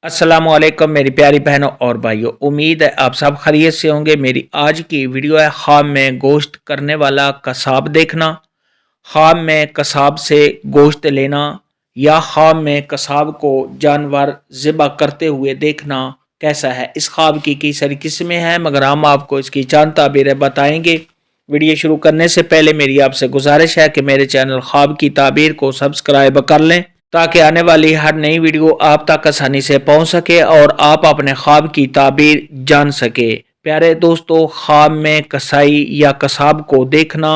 अस्सलाम वालेकुम मेरी प्यारी बहनों और भाइयों, उम्मीद है आप सब खैरियत से होंगे। मेरी आज की वीडियो है ख्वाब में गोश्त करने वाला कसाब देखना। ख्वाब में कसाब से गोश्त लेना या ख्वाब में कसाब को जानवर ज़िबा करते हुए देखना कैसा है। इस ख्वाब की कई सारी किस्में हैं, मगर हम आपको इसकी चंद ताबीरें बताएंगे। वीडियो शुरू करने से पहले मेरी आपसे गुजारिश है कि मेरे चैनल ख्वाब की ताबीर को सब्सक्राइब कर लें, ताकि आने वाली हर नई वीडियो आप तक आसानी से पहुंच सके और आप अपने ख्वाब की ताबीर जान सके। प्यारे दोस्तों, ख्वाब में कसाई या कसाब को देखना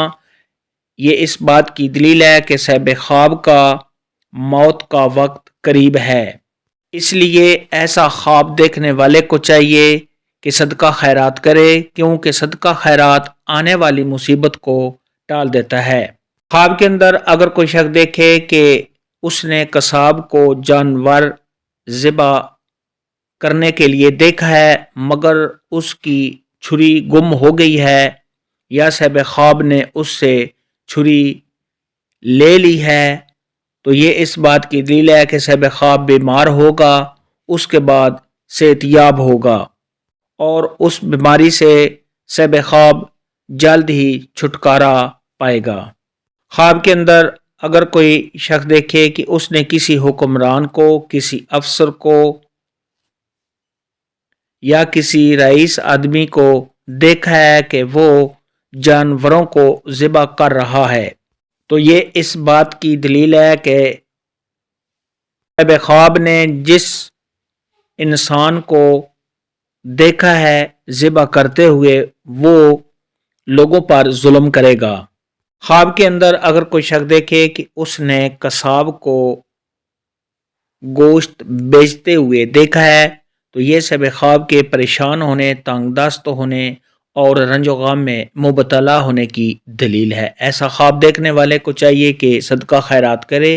ये इस बात की दलील है कि साहिब ख्वाब का मौत का वक्त करीब है। इसलिए ऐसा ख्वाब देखने वाले को चाहिए कि सदका खैरात करे, क्योंकि सदका खैरात आने वाली मुसीबत को टाल देता है। ख्वाब के अंदर अगर कोई शख्स देखे कि उसने कसाब को जानवर ज़िबा करने के लिए देखा है, मगर उसकी छुरी गुम हो गई है या साहिब ख्वाब ने उससे छुरी ले ली है, तो ये इस बात की दलील है कि साहिब ख्वाब बीमार होगा, उसके बाद सेहतयाब होगा और उस बीमारी से साहिब ख्वाब जल्द ही छुटकारा पाएगा। ख्वाब के अंदर अगर कोई शख्स देखे कि उसने किसी हुक्मरान को, किसी अफसर को या किसी रईस आदमी को देखा है कि वो जानवरों को ज़िबा कर रहा है, तो ये इस बात की दलील है कि साहिब ख्वाब ने जिस इंसान को देखा है ज़िबा करते हुए वो लोगों पर जुल्म करेगा। ख्वाब के अंदर अगर कोई शख्स देखे कि उसने कसाब को गोश्त बेचते हुए देखा है, तो ये साहिब ख्वाब के परेशान होने, तंगदस्त होने और रंजो गम में मुबतला होने की दलील है। ऐसा ख्वाब देखने वाले को चाहिए कि सदका खैरात करे,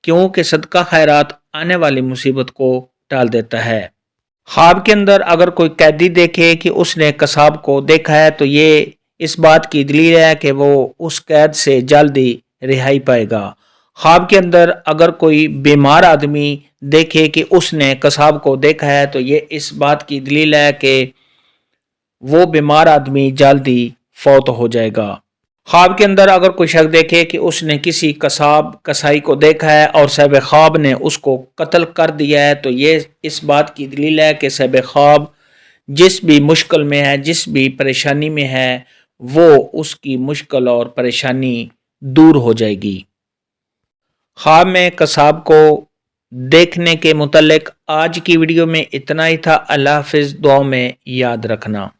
क्योंकि सदका खैरात आने वाली मुसीबत को टाल देता है। ख्वाब के अंदर अगर कोई कैदी देखे कि उसने कसाब को देखा है, तो ये इस बात की दलील है कि वो उस कैद से जल्दी रिहाई पाएगा। ख्वाब के अंदर अगर कोई बीमार आदमी देखे कि उसने कसाब को देखा है, तो ये इस बात की दलील है कि वो बीमार आदमी जल्दी फौत हो जाएगा। ख्वाब के अंदर अगर कोई शख्स देखे कि उसने किसी कसाई को देखा है और साहिब ख्वाब ने उसको कत्ल कर दिया है, तो ये इस बात की दलील है कि साहिब ख्वाब जिस भी मुश्किल में है, जिस भी परेशानी में है, वो उसकी मुश्किल और परेशानी दूर हो जाएगी। ख्वाब में कसाब को देखने के मुतल्लिक आज की वीडियो में इतना ही था। अल्लाह हाफिज़। दुआ में याद रखना।